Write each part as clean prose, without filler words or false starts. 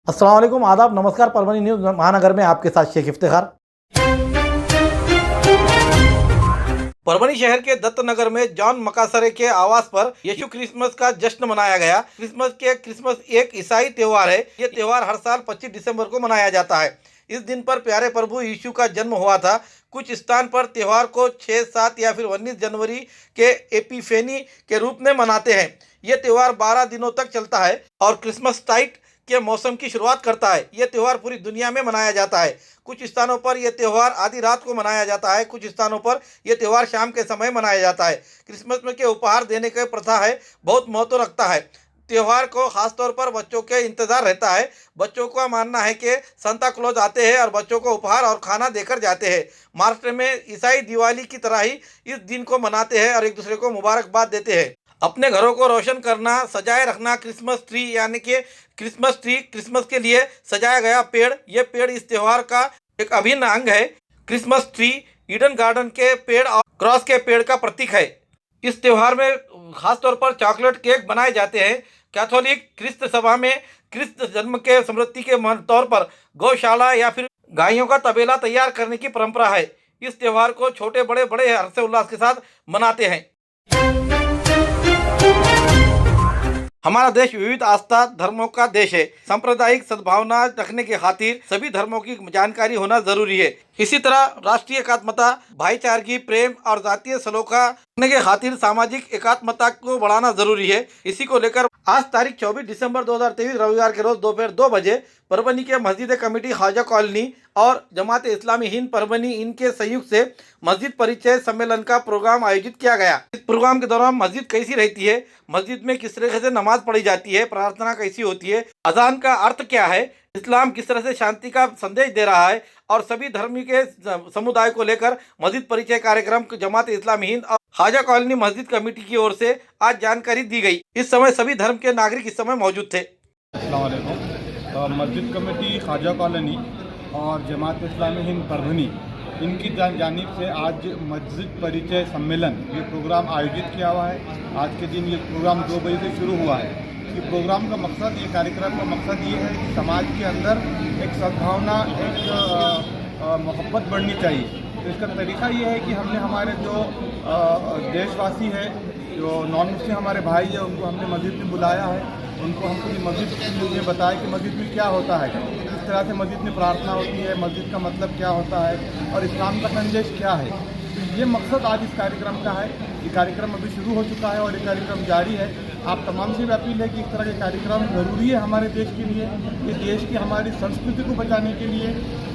अस्सलाम वालेकुम, आदाब, नमस्कार। परभनी न्यूज़ महानगर में आपके साथ शेख इफ्तिखार। परभनी शहर के दत्तनगर में जॉन मकासरे के आवास पर यीशु क्रिसमस का जश्न मनाया गया। क्रिसमस एक ईसाई त्योहार है। ये त्योहार हर साल 25 दिसंबर को मनाया जाता है। इस दिन पर प्यारे प्रभु यीशु का जन्म हुआ था। कुछ स्थान पर त्योहार को 6, 7 या फिर 19 जनवरी के एपिफेनी के रूप में मनाते हैं। ये त्योहार 12 दिनों तक चलता है और क्रिसमस टाइट के मौसम की शुरुआत करता है। यह त्यौहार पूरी दुनिया में मनाया जाता है। कुछ स्थानों पर यह त्यौहार आधी रात को मनाया जाता है, कुछ स्थानों पर यह त्यौहार शाम के समय मनाया जाता है। क्रिसमस में के उपहार देने की प्रथा है, बहुत महत्व रखता है। त्यौहार को खासतौर पर बच्चों के इंतजार रहता है। बच्चों का मानना है कि सांता क्लॉज आते हैं और बच्चों को उपहार और खाना देकर जाते हैं। महाराष्ट्र में ईसाई दिवाली की तरह ही इस दिन को मनाते हैं और एक दूसरे को मुबारकबाद देते हैं। अपने घरों को रोशन करना, सजाए रखना, क्रिसमस ट्री यानी कि क्रिसमस के लिए सजाया गया पेड़, यह पेड़ इस त्यौहार का एक अभिन्न अंग है। क्रिसमस ट्री ईडन गार्डन के पेड़ और क्रॉस के पेड़ का प्रतीक है। इस त्यौहार में खासतौर पर चॉकलेट केक बनाए जाते हैं। कैथोलिक ख्रिस्त सभा में क्रिस्त जन्म के स्मृति के तौर पर गौशाला या फिर गायों का तबेला तैयार करने की परंपरा है। इस त्यौहार को छोटे बड़े हर्षोल्लास के साथ मनाते हैं। हमारा देश विविध आस्था धर्मों का देश है। सांप्रदायिक सद्भावना रखने के खातिर सभी धर्मों की जानकारी होना जरूरी है। इसी तरह राष्ट्रीय एकात्मता, भाईचारगी, प्रेम और जातीय सलोखा रखने के खातिर सामाजिक एकात्मता को बढ़ाना जरूरी है। इसी को लेकर आज तारीख 24 दिसंबर 2023 रविवार के रोज दोपहर 2 बजे परभनी के मस्जिद कमेटी ख्वाजा कॉलोनी और जमात इस्लामी हिंद परभनी इनके सहयोग से मस्जिद परिचय सम्मेलन का प्रोग्राम आयोजित किया गया। इस प्रोग्राम के दौरान मस्जिद कैसी रहती है, मस्जिद में किस तरह से नमाज पढ़ी जाती है, प्रार्थना कैसी होती है, अजान का अर्थ क्या है, इस्लाम किस तरह से शांति का संदेश दे रहा है और सभी धर्म के समुदाय को लेकर मस्जिद परिचय कार्यक्रम जमात इस्लामी हिंद और ख्वाजा कॉलोनी मस्जिद कमेटी की ओर से आज जानकारी दी गई। इस समय सभी धर्म के नागरिक इस समय मौजूद थे। अस्सलाम वालेकुम। मस्जिद कमेटी ख्वाजा कॉलोनी और जमात इस्लामी हिंद परभनी इनकी जानिब से आज मस्जिद परिचय सम्मेलन ये प्रोग्राम आयोजित किया हुआ है। आज के दिन ये प्रोग्राम 2 बजे से शुरू हुआ है। ये प्रोग्राम का मकसद, ये कार्यक्रम का मकसद ये है कि समाज के अंदर एक सद्भावना, एक मोहब्बत बढ़नी चाहिए। तो इसका तरीका ये है कि हमने हमारे जो देशवासी है, जो नॉन मुस्लिम हमारे भाई है, उनको हमने मस्जिद में बुलाया है। उनको हम पूरी मस्जिद में बताया कि मस्जिद में क्या होता है, किस तरह से मस्जिद में प्रार्थना होती है, मस्जिद का मतलब क्या होता है और इस्लाम का संदेश क्या है। तो ये मकसद आज इस कार्यक्रम का है। ये कार्यक्रम अभी शुरू हो चुका है और ये कार्यक्रम जारी है। आप तमाम से भी अपील है कि इस तरह के कार्यक्रम ज़रूरी है हमारे देश के लिए। ये देश की हमारी संस्कृति को बचाने के लिए,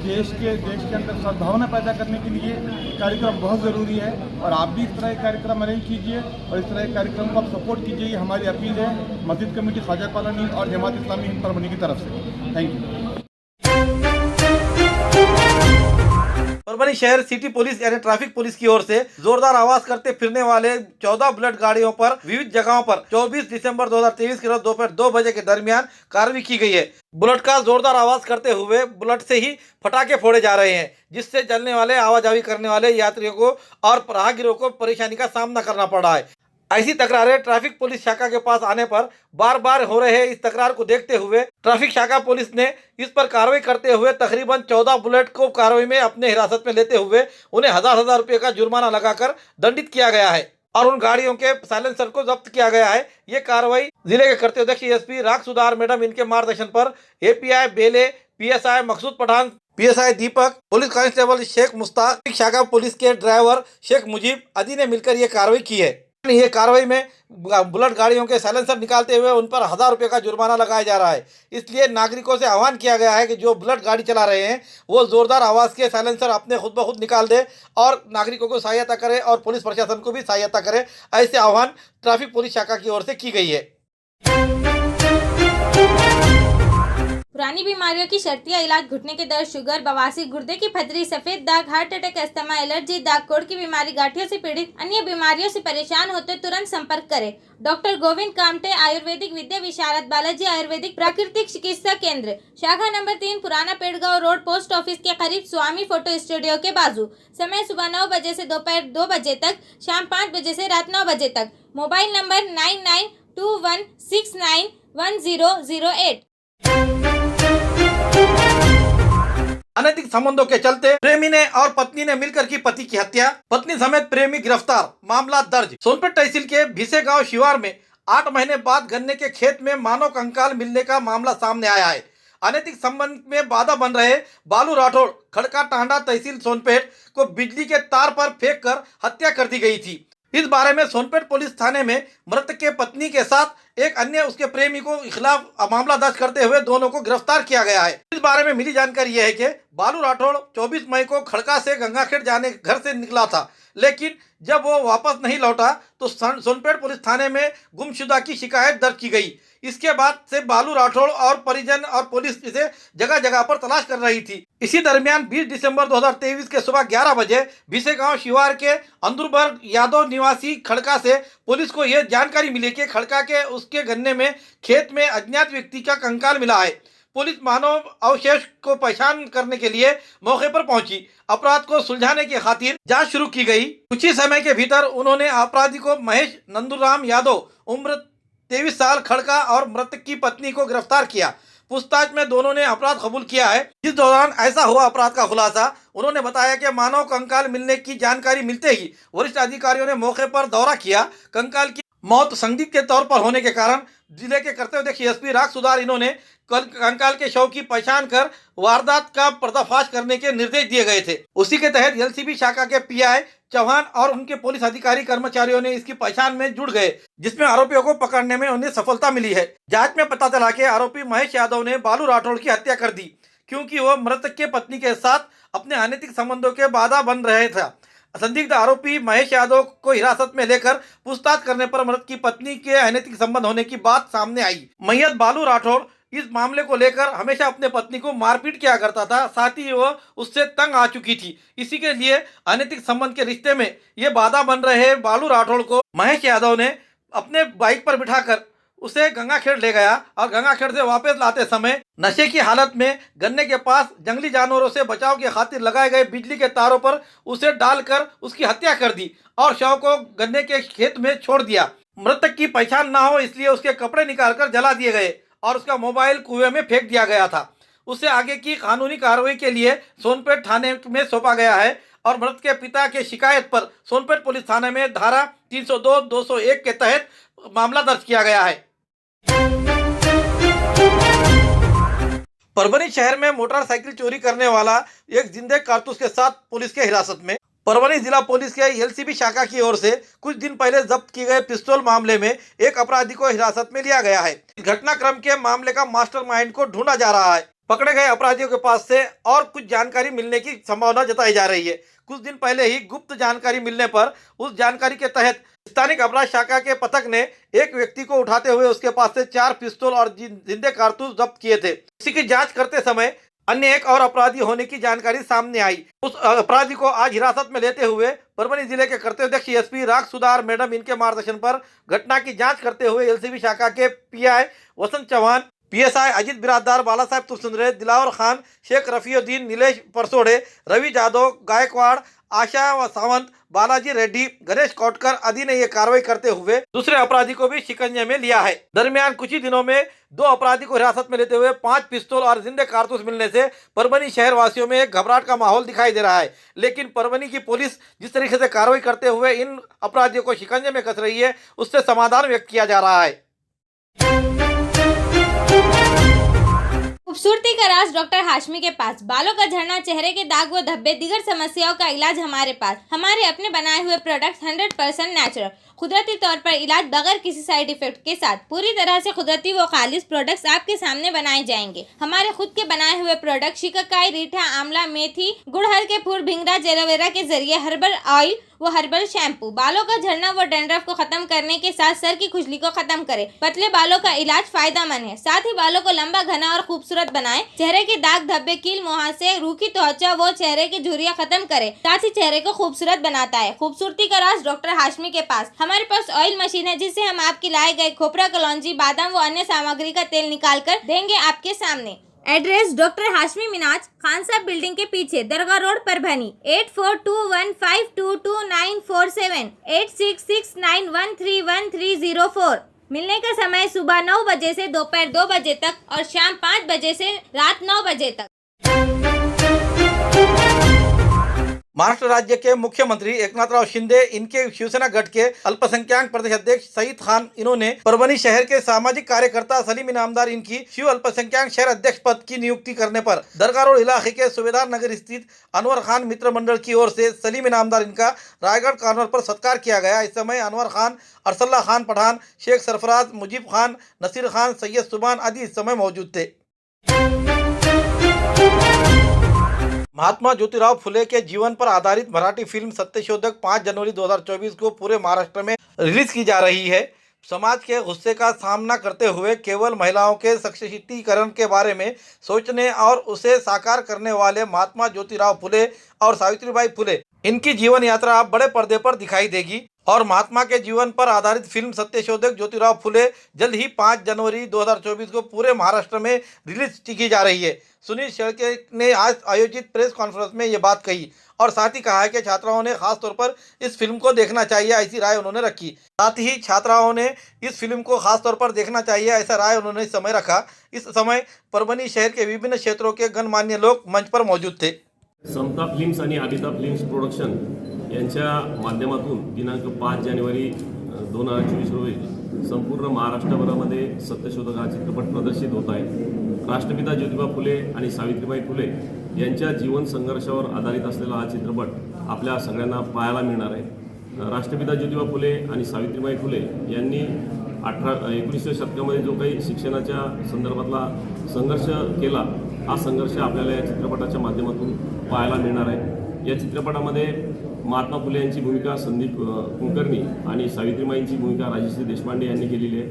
देश के अंदर सद्भावना पैदा करने के लिए कार्यक्रम बहुत ज़रूरी है। और आप भी इस तरह के कार्यक्रम अरेंज कीजिए और इस तरह के कार्यक्रम को आप सपोर्ट कीजिए। ये हमारी अपील है मस्जिद कमेटी ख्वाजा कॉलोनी और जमात इस्लामी हिंद परभनी की तरफ से। Thank you. परभनी शहर सिटी पुलिस यानी ट्रैफिक पुलिस की ओर से जोरदार आवाज करते फिरने वाले 14 बुलेट गाड़ियों पर विविध जगहों पर 24 दिसंबर 2023 के रोज दोपहर 2 बजे के दरमियान कार्रवाई की गई है। बुलेट का जोरदार आवाज करते हुए बुलेट से ही पटाखे फोड़े जा रहे हैं, जिससे चलने वाले आवाजाही करने वाले यात्रियों को और राहगीरों को परेशानी का सामना करना पड़ रहा है। ऐसी तकरारें ट्रैफिक पुलिस शाखा के पास आने पर बार बार हो रहे हैं। इस तकरार को देखते हुए ट्रैफिक शाखा पुलिस ने इस पर कार्रवाई करते हुए तकरीबन 14 बुलेट को कार्रवाई में अपने हिरासत में लेते हुए उन्हें हजार रुपए का जुर्माना लगाकर दंडित किया गया है और उन गाड़ियों के साइलेंसर को जब्त किया गया है। ये कार्रवाई जिले के करते अध्यक्ष एसपी राग सुधार मैडम इनके मार्गदर्शन पर एपीआई बेले, पीएसआई मकसूद पठान, पीएसआई दीपक, पुलिस कांस्टेबल शेख मुश्ताक, शाखा पुलिस के ड्राइवर शेख मुजीब आदि ने मिलकर ये कार्रवाई की है। ये कार्रवाई में बुलेट गाड़ियों के साइलेंसर निकालते हुए उन पर 1000 रुपए का जुर्माना लगाया जा रहा है। इसलिए नागरिकों से आह्वान किया गया है कि जो बुलेट गाड़ी चला रहे हैं वो जोरदार आवाज़ के साइलेंसर अपने खुद ब खुद निकाल दे और नागरिकों को सहायता करे और पुलिस प्रशासन को भी सहायता करे। ऐसे आह्वान ट्रैफिक पुलिस शाखा की ओर से की गई है। पुरानी बीमारियों की शर्तिया इलाज, घुटने के दर्द, शुगर, बवासीर, गुर्दे की पथरी, सफेद दाग, हार्ट अटैक, अस्थमा, एलर्जी, दाग कोड़ की बीमारी, गांठियों से पीड़ित अन्य बीमारियों से परेशान होते तुरंत संपर्क करें। डॉक्टर गोविंद कामटे, आयुर्वेदिक विद्या विशारद, बालाजी आयुर्वेदिक प्राकृतिक चिकित्सा केंद्र, शाखा नंबर 3, पुराना पेड़गांव रोड, पोस्ट ऑफिस के करीब, स्वामी फोटो स्टूडियो के बाजू। समय सुबह 9 बजे से दोपहर 2 बजे तक, शाम 5 बजे से रात 9 बजे तक। Mobile number 9921691008। अनैतिक संबंधों के चलते प्रेमी ने और पत्नी ने मिलकर की पति की हत्या, पत्नी समेत प्रेमी गिरफ्तार, मामला दर्ज। सोनपेट तहसील के भिसे गांव शिवार में 8 महीने बाद गन्ने के खेत में मानव कंकाल मिलने का मामला सामने आया है। अनैतिक संबंध में बाधा बन रहे बालू राठौड़ खड़का टांडा तहसील सोनपेट को बिजली के तार पर फेंक कर हत्या कर दी गई थी। इस बारे में सोनपेट पुलिस थाने में मृतक के पत्नी के साथ एक अन्य उसके प्रेमी को खिलाफ मामला दर्ज करते हुए दोनों को गिरफ्तार किया गया है। इस बारे में मिली जानकारी यह है कि बालू राठौड़ 24 मई को खड़का से गंगाखेड़ जाने घर से निकला था, लेकिन जब वो वापस नहीं लौटा तो सोनपेट पुलिस थाने में गुमशुदा की शिकायत दर्ज की गई। इसके बाद से बालू राठौड़ और परिजन और पुलिस इसे जगह जगह पर तलाश कर रही थी। इसी दरमियान 20 दिसंबर 2023 के सुबह 11 बजे भिसे गांव शिवार के अंदुरबर्ग यादव निवासी खड़का से पुलिस को यह जानकारी मिली कि खड़का के उसके गन्ने में खेत में अज्ञात व्यक्ति का कंकाल मिला है। पुलिस मानव अवशेष को पहचान करने के लिए मौके पर पहुंची। अपराध को सुलझाने की खातिर जांच शुरू की गई। कुछ ही समय के भीतर उन्होंने अपराधी को महेश नंदूराम यादव उम्र 23 साल खड़का और मृतक की पत्नी को गिरफ्तार किया। पूछताछ में दोनों ने अपराध कबूल किया है। इस दौरान ऐसा हुआ अपराध का खुलासा। उन्होंने बताया कि मानव कंकाल मिलने की जानकारी मिलते ही वरिष्ठ अधिकारियों ने मौके पर दौरा किया। कंकाल की मौत संदिग्ध के तौर पर होने के कारण जिले के कर्तव्य एसपी राग सुधार इन्होंने कंकाल के शव की पहचान कर वारदात का पर्दाफाश करने के निर्देश दिए गए थे। उसी के तहत एलसीबी शाखा के पीआई चौहान और उनके पुलिस अधिकारी कर्मचारियों ने इसकी पहचान में जुड़ गए, जिसमें आरोपियों को पकड़ने में उन्हें सफलता मिली है। जांच में पता चला कि आरोपी महेश यादव ने बालू राठौड़ की हत्या कर दी, क्योंकि वह मृतक के पत्नी के साथ अपने अनैतिक संबंधों के बाधा बन रहे थे। संदिग्ध आरोपी महेश यादव को हिरासत में लेकर पूछताछ करने पर मृतक की पत्नी के अनैतिक संबंध होने की बात सामने आई। मैयत बालू राठौड़ इस मामले को लेकर हमेशा अपने पत्नी को मारपीट किया करता था, साथ ही वह उससे तंग आ चुकी थी। इसी के लिए अनैतिक संबंध के रिश्ते में ये बाधा बन रहे बालू राठौड़ को महेश यादव ने अपने बाइक पर बिठाकर उसे गंगाखेड़ ले गया और गंगाखेड़ से वापस लाते समय नशे की हालत में गन्ने के पास जंगली जानवरों से बचाव की खातिर लगाए गए बिजली के तारों पर उसे डालकर उसकी हत्या कर दी और शव को गन्ने के खेत में छोड़ दिया। मृतक की पहचान ना हो इसलिए उसके कपड़े निकालकर जला दिए गए और उसका मोबाइल कुएं में फेंक दिया गया था। उसे आगे की कानूनी कार्रवाई के लिए सोनपेट थाने में सौंपा गया है और मृतक के पिता के शिकायत पर सोनपेट पुलिस थाने में धारा 302, 201 के तहत मामला दर्ज किया गया है। परभनी शहर में मोटरसाइकिल चोरी करने वाला एक जिंदे कारतूस के साथ पुलिस के हिरासत में। परभनी जिला पुलिस के एलसीबी शाखा की ओर से कुछ दिन पहले जब्त किए गए पिस्तौल मामले में एक अपराधी को हिरासत में लिया गया है। घटनाक्रम के मामले का मास्टरमाइंड को ढूंढा जा रहा है। पकड़े गए अपराधियों के पास से और कुछ जानकारी मिलने की संभावना जताई जा रही है। कुछ दिन पहले ही गुप्त जानकारी मिलने पर उस जानकारी के तहत स्थानिक अपराध शाखा के पथक ने एक व्यक्ति को उठाते हुए उसके पास से 4 पिस्तौल और जिंदे कारतूस जब्त किए थे। इसी की जांच करते समय अन्य एक और अपराधी होने की जानकारी सामने आई। उस अपराधी को आज हिरासत में लेते हुए परभनी जिले के कर्तव्यदक्ष एसपी राग सुधार मैडम इनके मार्गदर्शन पर घटना की जांच करते हुए एलसीबी शाखा के पीआई वसंत चौहान, पीएसआई अजित बिराददार, बाला साहेब तुलसुंदरे, दिलावर खान, शेख रफीउद्दीन, नीलेश परसोड़े, रवि जादव, गायकवाड़, आशा सावंत, बालाजी रेड्डी, गणेश कोटकर आदि ने ये कार्रवाई करते हुए दूसरे अपराधी को भी शिकंजे में लिया है। दरमियान कुछ ही दिनों में 2 अपराधी को हिरासत में लेते हुए 5 पिस्तौल और जिंदे कारतूस मिलने से परभनी शहर वासियों में एक घबराहट का माहौल दिखाई दे रहा है। लेकिन परभनी की पुलिस जिस तरीके से कार्रवाई करते हुए इन अपराधियों को शिकंजे में कस रही है, उससे समाधान व्यक्त किया जा रहा है। खूबसूरती का राज डॉक्टर हाशमी के पास। बालों का झड़ना, चेहरे के दाग व धब्बे, दीगर समस्याओं का इलाज हमारे पास। हमारे अपने बनाए हुए प्रोडक्ट्स 100% नेचुरल, कुदरती तौर पर इलाज बगैर किसी साइड इफेक्ट के साथ पूरी तरह से कुदरती व खालिश प्रोडक्ट्स आपके सामने बनाए जाएंगे। हमारे खुद के बनाए हुए प्रोडक्ट शिकाकाई, रीठा, आंवला, मेथी, गुड़हल के फूल, भिंगरा, एलोवेरा के जरिए हर्बल ऑयल वो हर्बल शैम्पू बालों का झड़ना व डैंड्रफ को खत्म करने के साथ सर की खुजली को खत्म करे। पतले बालों का इलाज फायदेमंद है, साथ ही बालों को लंबा, घना और खूबसूरत बनाए। चेहरे के दाग, धब्बे, कील, मुहासे, रूखी त्वचा वो चेहरे की झुर्रियां खत्म करे, साथ ही चेहरे को खूबसूरत बनाता है। खूबसूरती का राज डॉक्टर हाशमी के पास। हमारे पास ऑयल मशीन है जिससे हम आपकी लाए गए खोपरा, कलौंजी, बादाम व अन्य सामग्री का तेल निकाल कर देंगे आपके सामने। एड्रेस डॉक्टर हाशमी मिनाज, खान साहब बिल्डिंग के पीछे, दरगाह रोड, परभनी। 8421522947, 8669131304। मिलने का समय सुबह 9 बजे से दोपहर 2 बजे तक और शाम 5 बजे से रात 9 बजे तक। महाराष्ट्र राज्य के मुख्यमंत्री एकनाथराव शिंदे, इनके शिवसेना गठ के अल्पसंख्यक प्रदेश अध्यक्ष सईद खान, इन्होंने परभनी शहर के सामाजिक कार्यकर्ता सलीम इनामदार इनकी शिव अल्पसंख्यक शहर अध्यक्ष पद की नियुक्ति करने पर दरगाह रोड इलाके के सुबेदार नगर स्थित अनवर खान मित्र मंडल की ओर से सलीम इनामदार इनका रायगढ़ कॉर्नर पर सत्कार किया गया। इस समय अनवर खान, अरसल्ला खान पठान, शेख सरफराज, मुजीब खान, नसीर खान, सैयद सुबान आदि इस समय मौजूद थे। महात्मा ज्योतिराव फुले के जीवन पर आधारित मराठी फिल्म सत्यशोधक 5 जनवरी 2024 को पूरे महाराष्ट्र में रिलीज की जा रही है। समाज के गुस्से का सामना करते हुए केवल महिलाओं के सशक्तिकरण के बारे में सोचने और उसे साकार करने वाले महात्मा ज्योतिराव फुले और सावित्रीबाई फुले, इनकी जीवन यात्रा अब बड़े पर्दे पर दिखाई देगी और महात्मा के जीवन पर आधारित फिल्म सत्यशोधक ज्योतिराव फुले जल्द ही 5 जनवरी 2024 को पूरे महाराष्ट्र में रिलीज की जा रही है। सुनील शेळके ने आज आयोजित प्रेस कॉन्फ्रेंस में ये बात कही और साथ ही कहा है कि छात्राओं ने खास तौर पर इस फिल्म को देखना चाहिए, ऐसी राय उन्होंने रखी। साथ ही छात्राओं ने इस फिल्म को खास तौर पर देखना चाहिए, ऐसा राय उन्होंने इस समय रखा। इस समय परभणी शहर के विभिन्न क्षेत्रों के गणमान्य लोग मंच पर मौजूद थे। समता फिल्म्स आणि आदिता फिल्म्स प्रोडक्शन यांच्या माध्यमातून दिनांक 5 जानेवारी 2024 रोजी संपूर्ण महाराष्ट्रभरामध्ये सत्यशोधक हा चित्रपट प्रदर्शित होत आहे। राष्ट्रपिता ज्योतिबा फुले आणि सावित्रीबाई फुले यांच्या जीवन संघर्षावर आधारित असलेला हा चित्रपट आपल्या सगळ्यांना पाहायला मिळणार आहे। राष्ट्रपिता ज्योतिबा फुले आणि सावित्रीबाई फुले यांनी 19व्या शतकामध्ये जो काही शिक्षणाच्या संदर्भातला संघर्ष केला, हा संघर्ष आपल्याला या चित्रपटाच्या माध्यमातून पाहायला मिळणार आहे। या चित्रपटामध्ये महात्मा फुले यांची भूमिका संदीप कुलकर्णी आणि सावित्रीबाईंची भूमिका राजश्री देशपांडे यांनी केलेली आहे।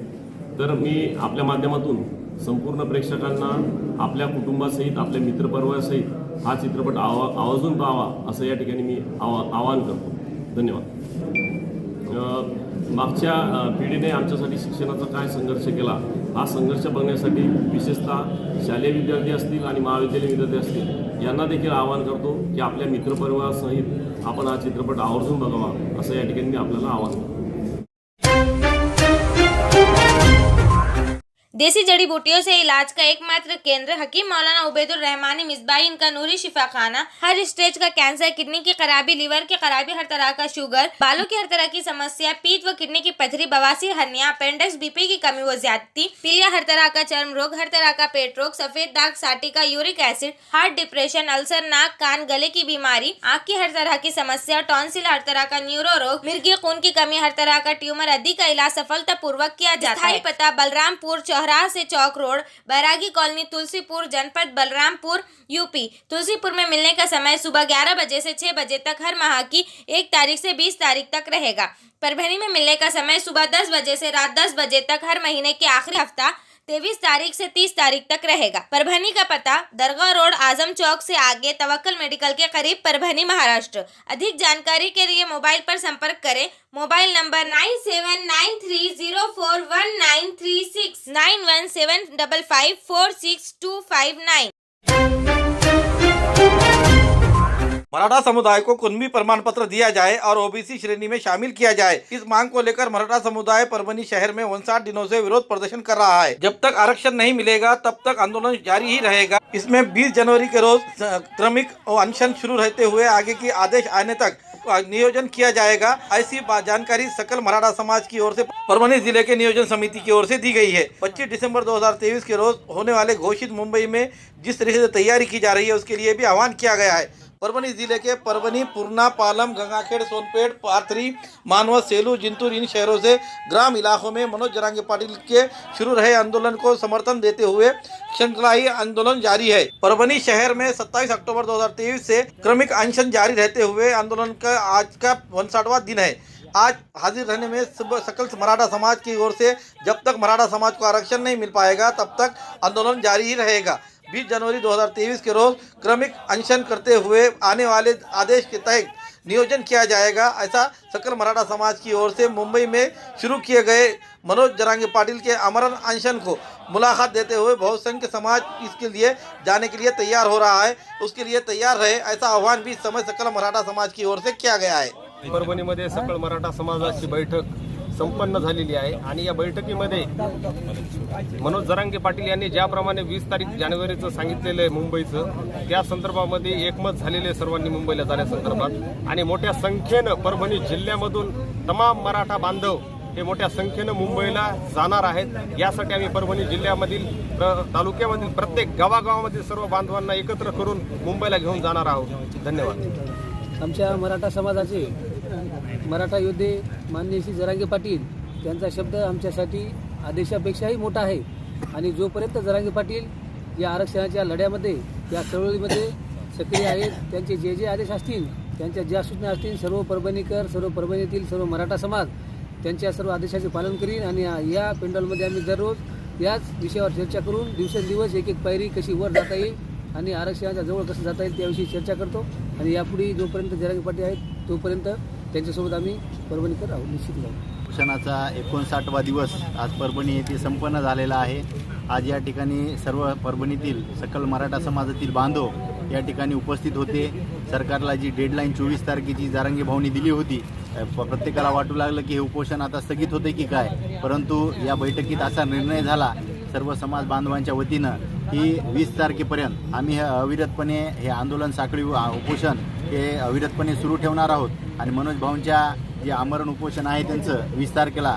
तर मी आपल्या माध्यमातून संपूर्ण प्रेक्षकांना आपल्या कुटुंबासहित, आपल्या मित्रपरिवारासहित हा चित्रपट आवर्जून पाहावा असं या ठिकाणी मी आवाहन करतो। धन्यवाद। मागच्या पिढीने आमच्यासाठी शिक्षणाचा काय संघर्ष केला, हा संघर्ष बघण्यासाठी विशेषतः शालेय विद्यार्थी असतील आणि महाविद्यालयीन विद्यार्थी असतील यांना देखील आवाहन करतो की आपल्या मित्रपरिवारासहित आपण हा चित्रपट आवर्जून बघावा असं या ठिकाणी मी आपल्याला आवाहन करतो। देसी जड़ी बूटियों से इलाज का एकमात्र केंद्र हकीम मौलाना उबैदुर रहमानी मिसबाही, इनका नूरी शिफा खाना। हर स्टेज का कैंसर, किडनी की खराबी, लीवर की खराबी, हर तरह का शुगर, बालों की हर तरह की समस्या, पीत व किडनी की पथरी, बवासीर, हर्निया, अपेंडिक्स, बीपी की कमी व ज्यादती, पीलिया, हर तरह का चर्म रोग, हर तरह का पेट रोग, सफेद दाग, sciatica, uric acid, heart, depression, ulcer, नाक, कान, गले की बीमारी, आँख की हर तरह की समस्या, टॉन्सिल, हर तरह का न्यूरो रोग, मिर्गी खून की कमी, हर तरह का ट्यूमर आदि का इलाज सफलतापूर्वक किया जाता है। पता बलरामपुर चौराहा से चौक रोड, बैरागी कॉलोनी, तुलसीपुर, जनपद बलरामपुर, यूपी। तुलसीपुर में मिलने का समय सुबह 11 बजे से 6 बजे तक हर माह की 1 तारीख से 20 तारीख तक रहेगा। परभनी में मिलने का समय सुबह 10 बजे से रात 10 बजे तक हर महीने के आखिरी हफ्ता 23 तारीख से 30 तारीख तक रहेगा। परभनी का पता दरगाह रोड, आजम चौक से आगे, तवक्कल मेडिकल के करीब, परभनी, महाराष्ट्र। अधिक जानकारी के लिए मोबाइल पर संपर्क करें। Mobile number 9793041936 9175546259। मराठा समुदाय को कुणबी प्रमाण पत्र दिया जाए और ओबीसी श्रेणी में शामिल किया जाए, इस मांग को लेकर मराठा समुदाय परभनी शहर में 59 दिनों से विरोध प्रदर्शन कर रहा है। जब तक आरक्षण नहीं मिलेगा तब तक आंदोलन जारी ही रहेगा। इसमें 20 जनवरी के रोज क्रमिक अनशन शुरू रहते हुए आगे की आदेश आने तक नियोजन किया जाएगा। ऐसी जानकारी सकल मराठा समाज की ओर से परभनी जिले के नियोजन समिति की ओर से दी गई है। 25 दिसंबर 2023 के रोज होने वाले घोषित मुंबई में जिस तरह से तैयारी की जा रही है उसके लिए भी आह्वान किया गया है। परभनी जिले के परभनी, पूर्णा, पालम, गंगाखेड़, सोनपेट, पाथरी, मानवत, सेलू, जिंतूर इन शहरों से ग्राम इलाकों में मनोज जरांगे पाटिल के शुरू रहे आंदोलन को समर्थन देते हुए श्रृंखलाही आंदोलन जारी है। परभनी शहर में 27 अक्टूबर 2023 से क्रमिक अनशन जारी रहते हुए आंदोलन का आज का 59वां दिन है। आज हाजिर रहने में सकल मराठा समाज की ओर से जब तक मराठा समाज को आरक्षण नहीं मिल पाएगा तब तक आंदोलन जारी ही रहेगा। 20 जनवरी 2023 के रोज क्रमिक अनशन करते हुए आने वाले आदेश के तहत नियोजन किया जाएगा। ऐसा सकल मराठा समाज की ओर से मुंबई में शुरू किए गए मनोज जरांगे पाटिल के आमरण अनशन को मुलाकात देते हुए बहुसंख्य समाज इसके लिए जाने के लिए तैयार हो रहा है, उसके लिए तैयार रहे, ऐसा आह्वान भी इस समय सकल मराठा समाज की ओर से किया गया है। परभणीमध्ये सकल मराठा समाजाची बैठक संपन्न झालेली आहे आणि या बैठकीमध्ये मनोज जरांगे पाटील यांनी ज्याप्रमाणे 20 तारीख जानेवारीचं सांगितलेलं आहे मुंबईचं, त्या संदर्भामध्ये एकमत झालेले सर्वांनी मुंबईला जाण्यासंदर्भात आणि मोठ्या संख्येनं परभणी जिल्ह्यामधून तमाम मराठा बांधव हे मोठ्या संख्येनं मुंबईला जाणार आहेत. यासाठी आम्ही परभणी जिल्ह्यामधील तालुक्यामधील प्रत्येक गावागावामधील सर्व बांधवांना एकत्र करून मुंबईला घेऊन जाणार आहोत. धन्यवाद. आमच्या मराठा समाजाचे मराठा योद्धे माननीय श्री जरांगे पाटील त्यांचा शब्द आमच्यासाठी आदेशापेक्षाही मोठा आहे आणि जोपर्यंत जरांगे पाटील या आरक्षणाच्या लढ्यामध्ये या चळवळीमध्ये सक्रिय आहेत, त्यांचे जे जे आदेश असतील, त्यांच्या ज्या सूचना असतील, सर्व परभणीकर, सर्व परभणीतील सर्व मराठा समाज त्यांच्या सर्व आदेशाचे पालन करीन आणि या पेंडॉलमध्ये आम्ही दररोज याच विषयावर चर्चा करून दिवसेंदिवस एक एक पायरी कशी वर जाता येईल आणि आरक्षणाच्या जवळ कसं जाता येईल त्याविषयी चर्चा करतो आणि यापुढे जोपर्यंत जरांगे पाटील आहेत तोपर्यंत त्यांच्यासोबत आम्ही परभणीकर राहू निश्चित राहू. उपोषणाचा 59वा दिवस आज परभणी येथे संपन्न झालेला आहे. आज या ठिकाणी सर्व परभणीतील सकल मराठा समाजातील बांधव या ठिकाणी उपस्थित होते. सरकारला जी डेडलाईन 24 तारखेची जरांगे भाऊंनी दिली होती, प्रत्येकाला वाटू लागलं की हे उपोषण आता स्थगित होते की काय, परंतु या बैठकीत असा निर्णय झाला सर्व समाज बांधवांच्या वतीनं की 20 तारखेपर्यंत आम्ही अविरतपणे हे आंदोलन साखळी उपोषण हे अविरतपणे सुरू ठेवणार आहोत आणि मनोज भाऊंच्या जे आमरण उपोषण आहे त्यांचं 20 तारखेला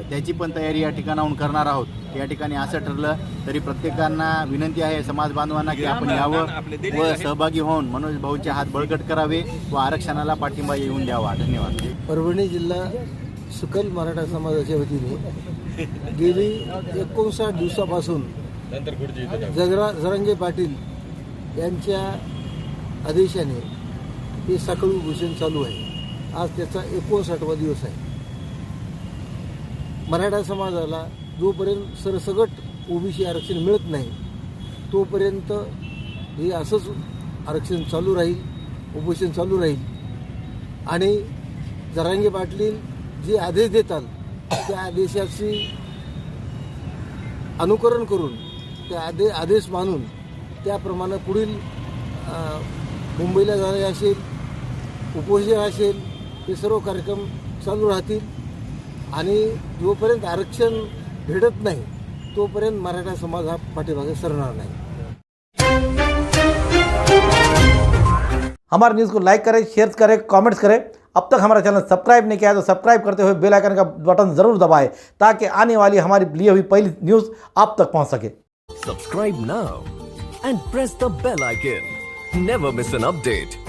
त्याची पण तयारी या ठिकाणाहून करणार आहोत. या ठिकाणी असं ठरलं तरी प्रत्येकांना विनंती आहे समाज बांधवांना की आपण यावं व सहभागी होऊन मनोज भाऊंचे हात बळकट करावे व आरक्षणाला पाठिंबा येऊन द्यावा. धन्यवाद. परभणी जिल्हा सकल मराठा समाजाच्या वतीने गेली 59 दिवसापासून जरांगे पाटील यांच्या आदेशाने हे साखळी उपोषण चालू आहे. आज त्याचा 59वा दिवस आहे. मराठा समाजाला जोपर्यंत सरसकट ओबीसी आरक्षण मिळत नाही तोपर्यंत हे असंच आरक्षण चालू राहील, उपोषण चालू राहील आणि जरांगे पाटील जे आदेश देतात त्या आदेशाची अनुकरण करून त्या आदेश मानून त्याप्रमाणे पुढील मुंबईला जाणे असेल, उपोषण असेल, हे सर्व कार्यक्रम चालू राहतील आणि जोपर्यंत आरक्षण भेटत नाही तोपर्यंत मराठा समाज हा पाठीमागे सरणार नहीं। हमारे न्यूज़ को लाइक करें, शेयर करें, कमेंट्स करें। अब तक हमारा चैनल सब्सक्राइब नहीं किया है तो सब्सक्राइब करते हुए बेल आइकन का बटन जरूर दबाएं ताकि आने वाली हमारी लिए हुई पहली न्यूज़ आप तक पहुंच सके। Subscribe now and press the bell icon. Never miss an update.